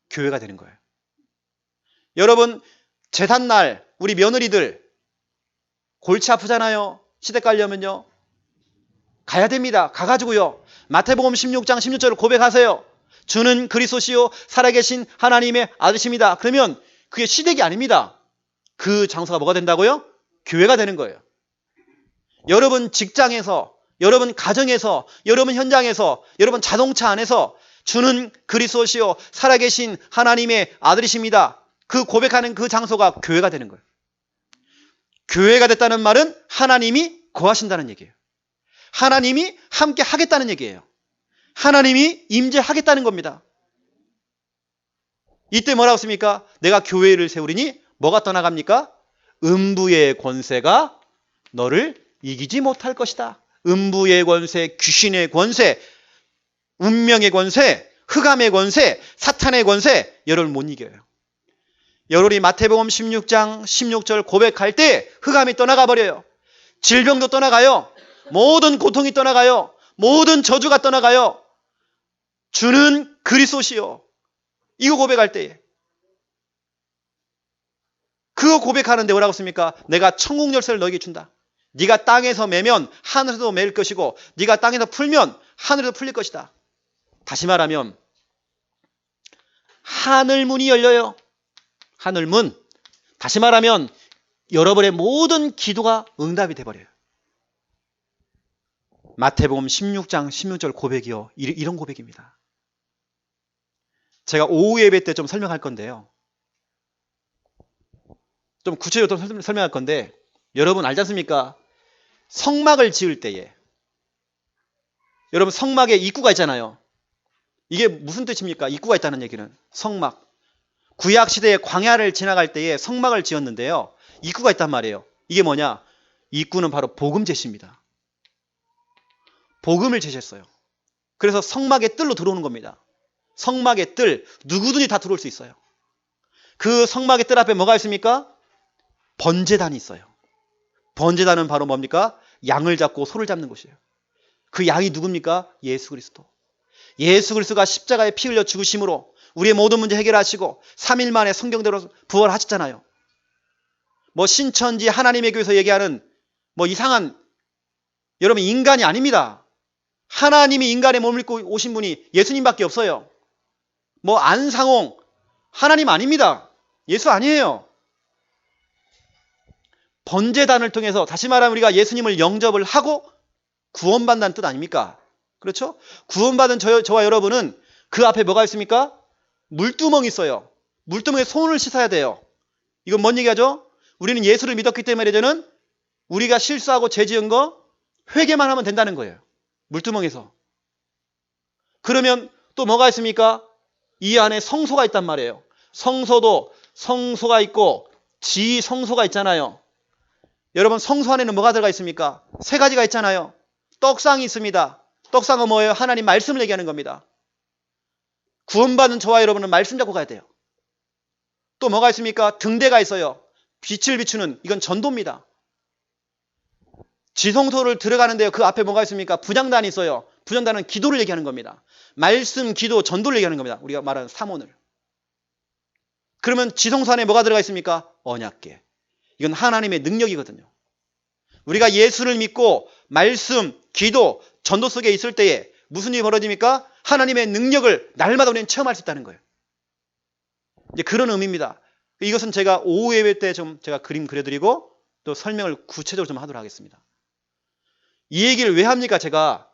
[SPEAKER 1] 교회가 되는 거예요. 여러분 제삿날 우리 며느리들 골치 아프잖아요. 시댁 가려면요. 가야 됩니다. 가가지고요. 마태복음 16장 16절을 고백하세요. 주는 그리스도시요 살아계신 하나님의 아들이십니다. 그러면 그게 시댁이 아닙니다. 그 장소가 뭐가 된다고요? 교회가 되는 거예요. 여러분 직장에서, 여러분 가정에서, 여러분 현장에서, 여러분 자동차 안에서 주는 그리스도시요 살아계신 하나님의 아들이십니다. 그 고백하는 그 장소가 교회가 되는 거예요. 교회가 됐다는 말은 하나님이 거하신다는 얘기예요. 하나님이 함께 하겠다는 얘기예요. 하나님이 임재하겠다는 겁니다. 이때 뭐라고 씁니까? 내가 교회를 세우리니 뭐가 떠나갑니까? 음부의 권세가 너를 이기지 못할 것이다. 음부의 권세, 귀신의 권세, 운명의 권세, 흑암의 권세, 사탄의 권세, 여러분 못 이겨요. 여러분이 마태복음 16장 16절 고백할 때 흑암이 떠나가 버려요. 질병도 떠나가요. 모든 고통이 떠나가요. 모든 저주가 떠나가요. 주는 그리스도시요. 이거 고백할 때에. 그거 고백하는데 뭐라고 씁니까? 내가 천국 열쇠를 너에게 준다. 네가 땅에서 매면 하늘에도 매일 것이고 네가 땅에서 풀면 하늘에도 풀릴 것이다. 다시 말하면 하늘문이 열려요. 하늘문. 다시 말하면 여러분의 모든 기도가 응답이 돼버려요. 마태복음 16장 16절 고백이요. 이런 고백입니다. 제가 오후 예배 때 좀 설명할 건데요. 좀 구체적으로 좀 설명할 건데 여러분 알지 않습니까? 성막을 지을 때에 여러분 성막에 입구가 있잖아요. 이게 무슨 뜻입니까? 입구가 있다는 얘기는 성막. 구약시대의 광야를 지나갈 때에 성막을 지었는데요. 입구가 있단 말이에요. 이게 뭐냐? 입구는 바로 복음 제시입니다. 복음을 제시했어요. 그래서 성막의 뜰로 들어오는 겁니다. 성막의 뜰, 누구든지 다 들어올 수 있어요. 그 성막의 뜰 앞에 뭐가 있습니까? 번제단이 있어요. 번제단은 바로 뭡니까? 양을 잡고 소를 잡는 곳이에요. 그 양이 누굽니까? 예수 그리스도. 예수 그리스도가 십자가에 피 흘려 죽으심으로 우리의 모든 문제 해결하시고 3일 만에 성경대로 부활하셨잖아요. 뭐 신천지 하나님의 교회에서 얘기하는 뭐 이상한 여러분 인간이 아닙니다. 하나님이 인간의 몸을 입고 오신 분이 예수님밖에 없어요. 뭐 안상홍 하나님 아닙니다. 예수 아니에요. 번제단을 통해서 다시 말하면 우리가 예수님을 영접을 하고 구원받는다는 뜻 아닙니까? 그렇죠? 구원받은 저와 여러분은 그 앞에 뭐가 있습니까? 물두멍이 있어요. 물두멍에 손을 씻어야 돼요. 이건 뭔 얘기하죠? 우리는 예수를 믿었기 때문에 이제는 우리가 실수하고 죄 지은 거 회개만 하면 된다는 거예요. 물두멍에서. 그러면 또 뭐가 있습니까? 이 안에 성소가 있단 말이에요. 성소도 성소가 있고 지성소가 있잖아요. 여러분 성소 안에는 뭐가 들어가 있습니까? 세 가지가 있잖아요. 떡상이 있습니다. 떡상은 뭐예요? 하나님 말씀을 얘기하는 겁니다. 구원받은 저와 여러분은 말씀 잡고 가야 돼요. 또 뭐가 있습니까? 등대가 있어요. 빛을 비추는 이건 전도입니다. 지성소를 들어가는데요. 그 앞에 뭐가 있습니까? 부장단이 있어요. 부장단은 기도를 얘기하는 겁니다. 말씀, 기도, 전도를 얘기하는 겁니다. 우리가 말하는 삼원을. 그러면 지성소 안에 뭐가 들어가 있습니까? 언약궤. 이건 하나님의 능력이거든요. 우리가 예수를 믿고 말씀, 기도, 전도 속에 있을 때에 무슨 일이 벌어집니까? 하나님의 능력을 날마다 우리는 체험할 수 있다는 거예요. 이제 그런 의미입니다. 이것은 제가 오후 예배 때 좀 제가 그림 그려드리고 또 설명을 구체적으로 좀 하도록 하겠습니다. 이 얘기를 왜 합니까? 제가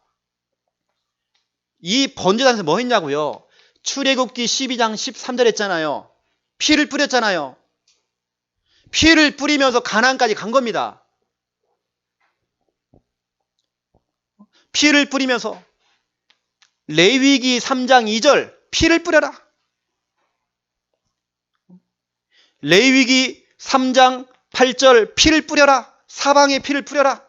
[SPEAKER 1] 이 번제단에서 뭐 했냐고요? 출애굽기 12장 13절 했잖아요. 피를 뿌렸잖아요. 피를 뿌리면서 가나안까지 간 겁니다. 피를 뿌리면서 레위기 3장 2절 피를 뿌려라. 레위기 3장 8절 피를 뿌려라. 사방에 피를 뿌려라.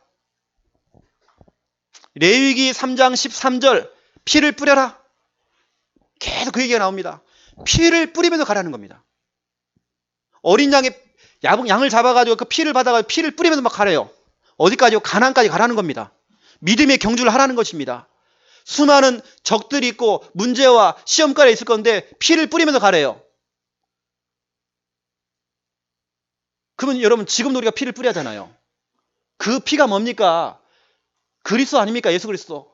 [SPEAKER 1] 레위기 3장 13절 피를 뿌려라. 계속 그 얘기가 나옵니다. 피를 뿌리면서 가라는 겁니다. 어린 양을 잡아가지고 그 피를 받아가지고 피를 뿌리면서 막 가래요. 어디까지요? 가나안까지 가라는 겁니다. 믿음의 경주를 하라는 것입니다. 수많은 적들이 있고 문제와 시험거리가 있을 건데 피를 뿌리면서 가래요. 그러면 여러분 지금도 우리가 피를 뿌려야 하잖아요. 그 피가 뭡니까? 그리스도 아닙니까? 예수 그리스도.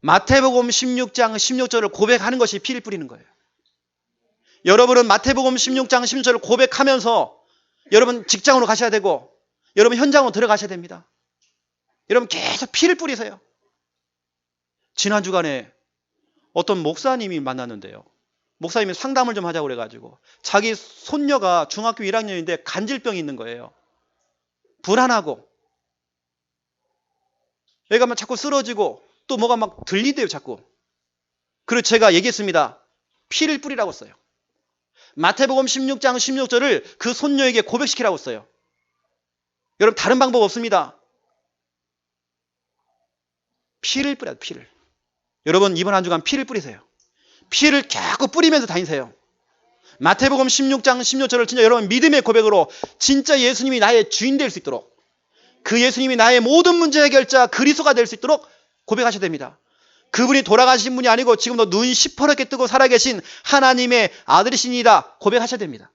[SPEAKER 1] 마태복음 16장 16절을 고백하는 것이 피를 뿌리는 거예요. 여러분은 마태복음 16장 16절을 고백하면서 여러분 직장으로 가셔야 되고 여러분 현장으로 들어가셔야 됩니다. 여러분 계속 피를 뿌리세요. 지난 주간에 어떤 목사님이 만났는데요. 목사님이 상담을 좀 하자고 그래가지고 자기 손녀가 중학교 1학년인데 간질병이 있는 거예요. 불안하고 애가 막 자꾸 쓰러지고 또 뭐가 막 들리대요 자꾸. 그래서 제가 얘기했습니다. 피를 뿌리라고 써요. 마태복음 16장 16절을 그 손녀에게 고백시키라고 써요. 여러분 다른 방법 없습니다. 피를 뿌려요. 피를. 여러분 이번 한 주간 피를 뿌리세요. 피를 자꾸 뿌리면서 다니세요. 마태복음 16장 16절을 진짜 여러분 믿음의 고백으로 진짜 예수님이 나의 주인 될 수 있도록 그 예수님이 나의 모든 문제 해결자 그리스도가 될 수 있도록 고백하셔야 됩니다. 그분이 돌아가신 분이 아니고 지금도 눈 시퍼렇게 뜨고 살아계신 하나님의 아들이시니이다 고백하셔야 됩니다.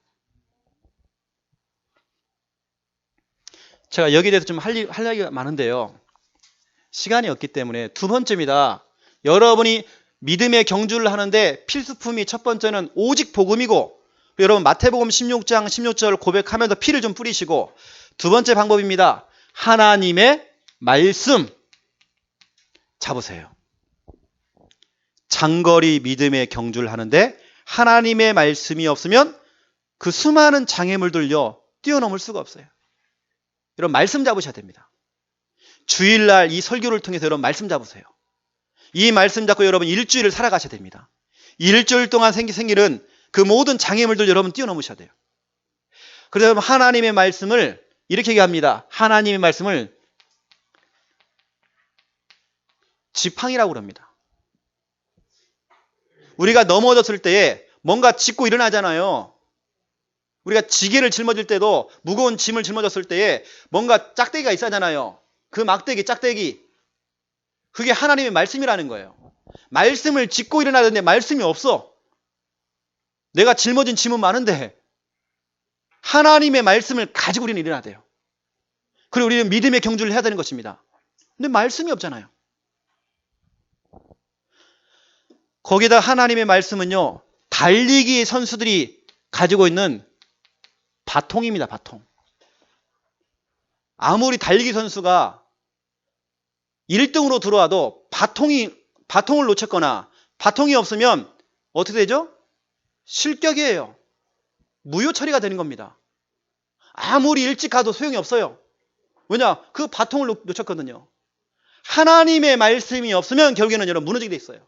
[SPEAKER 1] 제가 여기에 대해서 좀 할 얘기가 많은데요. 시간이 없기 때문에 두 번째입니다. 여러분이 믿음의 경주를 하는데 필수품이 첫 번째는 오직 복음이고 여러분 마태복음 16장 16절 고백하면서 피를 좀 뿌리시고 두 번째 방법입니다. 하나님의 말씀 잡으세요. 장거리 믿음의 경주를 하는데 하나님의 말씀이 없으면 그 수많은 장애물들요 뛰어넘을 수가 없어요. 여러분 말씀 잡으셔야 됩니다. 주일날 이 설교를 통해서 여러분 말씀 잡으세요. 이 말씀 잡고 여러분 일주일을 살아가셔야 됩니다. 일주일 동안 생기는 그 모든 장애물들 여러분 뛰어넘으셔야 돼요. 그래서 여러분 하나님의 말씀을 이렇게 얘기합니다. 하나님의 말씀을 지팡이라고 그럽니다. 우리가 넘어졌을 때에 뭔가 짚고 일어나잖아요. 우리가 지게를 짊어질 때도 무거운 짐을 짊어졌을 때에 뭔가 짝대기가 있어야잖아요. 그 막대기, 짝대기. 그게 하나님의 말씀이라는 거예요. 말씀을 짚고 일어나야 되는데 말씀이 없어. 내가 짊어진 짐은 많은데 하나님의 말씀을 가지고 우리는 일어나야 돼요. 그리고 우리는 믿음의 경주를 해야 되는 것입니다. 근데 말씀이 없잖아요. 거기다 하나님의 말씀은요. 달리기 선수들이 가지고 있는 바통입니다. 바통. 아무리 달리기 선수가 1등으로 들어와도 바통을 놓쳤거나 바통이 없으면 어떻게 되죠? 실격이에요. 무효 처리가 되는 겁니다. 아무리 일찍 가도 소용이 없어요. 왜냐? 그 바통을 놓쳤거든요. 하나님의 말씀이 없으면 결국에는 여러분 무너지게 돼 있어요.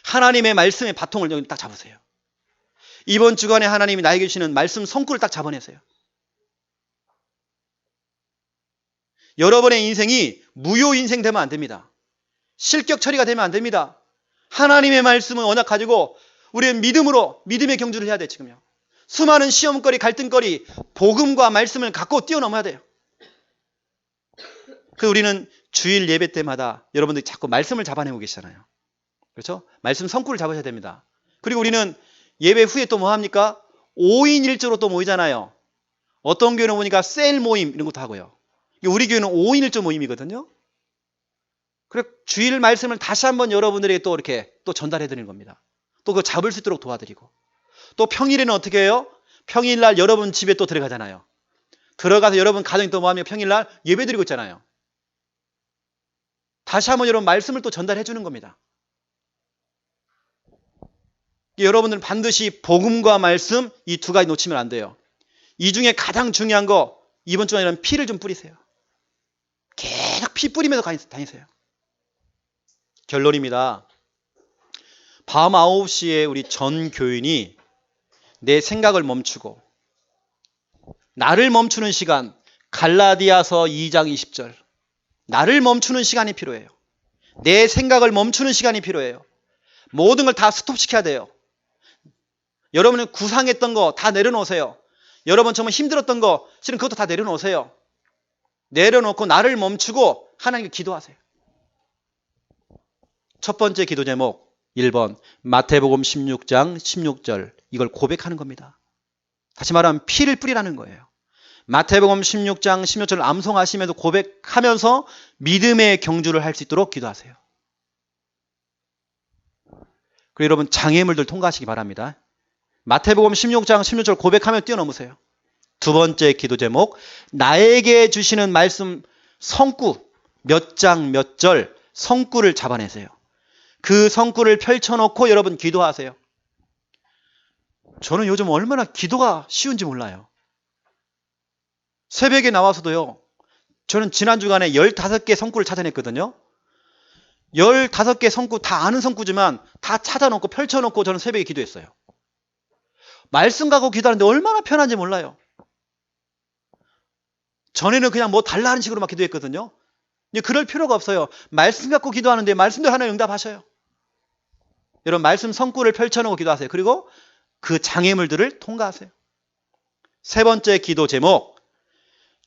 [SPEAKER 1] 하나님의 말씀의 바통을 여기 딱 잡으세요. 이번 주간에 하나님이 나에게 주시는 말씀 성구를 딱 잡아내세요. 여러분의 인생이 무효 인생 되면 안 됩니다. 실격 처리가 되면 안 됩니다. 하나님의 말씀을 언약 가지고 우리는 믿음으로 믿음의 경주를 해야 돼 지금요. 수많은 시험거리, 갈등거리, 복음과 말씀을 갖고 뛰어넘어야 돼요. 그래서 우리는 주일 예배 때마다 여러분들이 자꾸 말씀을 잡아내고 계시잖아요. 그렇죠? 말씀 성구를 잡으셔야 됩니다. 그리고 우리는 예배 후에 또 뭐 합니까? 5인 1조로 또 모이잖아요. 어떤 교회는 보니까 셀 모임 이런 것도 하고요. 우리 교회는 5인 1조 모임이거든요. 그래서 주일 말씀을 다시 한번 여러분들에게 또 이렇게 또 전달해 드리는 겁니다. 또 그거 잡을 수 있도록 도와드리고. 또 평일에는 어떻게 해요? 평일날 여러분 집에 또 들어가잖아요. 들어가서 여러분 가정이 또 뭐하며 평일날 예배 드리고 있잖아요. 다시 한번 여러분 말씀을 또 전달해 주는 겁니다. 여러분들은 반드시 복음과 말씀 이 두 가지 놓치면 안 돼요. 이 중에 가장 중요한 거 이번 주에는 피를 좀 뿌리세요. 계속 피 뿌리면서 다니세요. 결론입니다. 밤 9시에 우리 전 교인이 내 생각을 멈추고 나를 멈추는 시간, 갈라디아서 2장 20절. 나를 멈추는 시간이 필요해요. 내 생각을 멈추는 시간이 필요해요. 모든 걸 다 스톱시켜야 돼요. 여러분은 구상했던 거 다 내려놓으세요. 여러분 정말 힘들었던 거 실은 그것도 다 내려놓으세요. 내려놓고 나를 멈추고 하나님께 기도하세요. 첫 번째 기도 제목 1번 마태복음 16장 16절 이걸 고백하는 겁니다. 다시 말하면 피를 뿌리라는 거예요. 마태복음 16장 16절을 암송하시면서 고백하면서 믿음의 경주를 할 수 있도록 기도하세요. 그리고 여러분 장애물들 통과하시기 바랍니다. 마태복음 16장 16절 고백하며 뛰어넘으세요. 두 번째 기도 제목 나에게 주시는 말씀 성구 몇 장 몇 절 성구를 잡아내세요. 그 성구를 펼쳐놓고 여러분 기도하세요. 저는 요즘 얼마나 기도가 쉬운지 몰라요. 새벽에 나와서도요. 저는 지난 주간에 15개 성구를 찾아냈거든요. 15개 성구 다 아는 성구지만 다 찾아놓고 펼쳐놓고 저는 새벽에 기도했어요. 말씀 갖고 기도하는데 얼마나 편한지 몰라요. 전에는 그냥 뭐 달라 하는 식으로 막 기도했거든요. 근데 그럴 필요가 없어요. 말씀 갖고 기도하는데 말씀도 하나님 응답하셔요. 여러분 말씀 성구를 펼쳐놓고 기도하세요. 그리고 그 장애물들을 통과하세요. 세 번째 기도 제목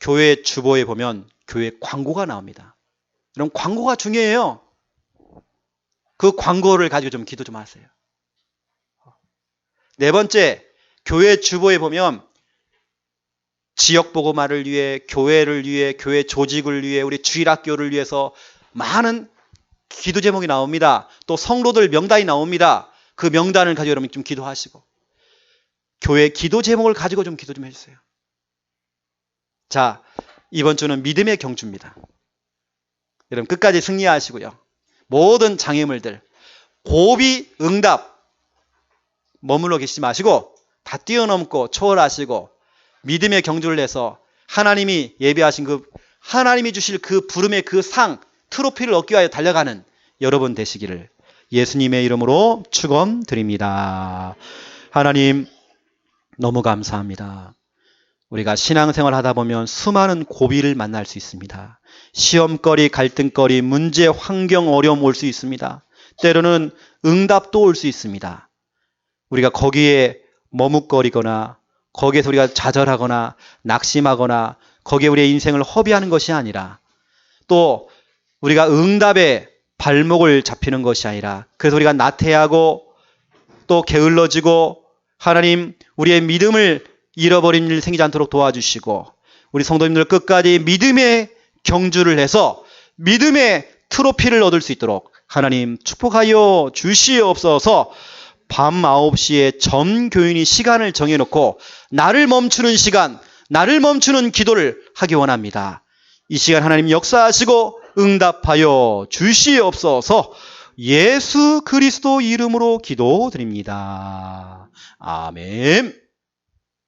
[SPEAKER 1] 교회 주보에 보면 교회 광고가 나옵니다. 여러분 광고가 중요해요. 그 광고를 가지고 좀 기도 좀 하세요. 네 번째 교회 주보에 보면 지역 복음화를 위해 교회를 위해 교회 조직을 위해 우리 주일학교를 위해서 많은 기도 제목이 나옵니다. 또 성도들 명단이 나옵니다. 그 명단을 가지고 여러분 좀 기도하시고 교회 기도 제목을 가지고 좀 기도 좀 해주세요. 자, 이번 주는 믿음의 경주입니다. 여러분 끝까지 승리하시고요. 모든 장애물들 고비 응답 머물러 계시지 마시고 다 뛰어넘고 초월하시고 믿음의 경주를 해서 하나님이 예비하신 하나님이 주실 그 부름의 그 상 트로피를 얻기 위하여 달려가는 여러분 되시기를 예수님의 이름으로 축원드립니다. 하나님 너무 감사합니다. 우리가 신앙생활 하다 보면 수많은 고비를 만날 수 있습니다. 시험거리, 갈등거리, 문제, 환경, 어려움 올 수 있습니다. 때로는 응답도 올 수 있습니다. 우리가 거기에 머뭇거리거나 거기에서 우리가 좌절하거나 낙심하거나 거기에 우리의 인생을 허비하는 것이 아니라 또 우리가 응답에 발목을 잡히는 것이 아니라 그래서 우리가 나태하고 또 게을러지고 하나님 우리의 믿음을 잃어버린 일 생기지 않도록 도와주시고 우리 성도님들 끝까지 믿음의 경주를 해서 믿음의 트로피를 얻을 수 있도록 하나님 축복하여 주시옵소서. 밤 9시에 전 교인이 시간을 정해놓고 나를 멈추는 시간, 나를 멈추는 기도를 하기 원합니다. 이 시간 하나님 역사하시고 응답하여 주시옵소서. 예수 그리스도 이름으로 기도드립니다. 아멘.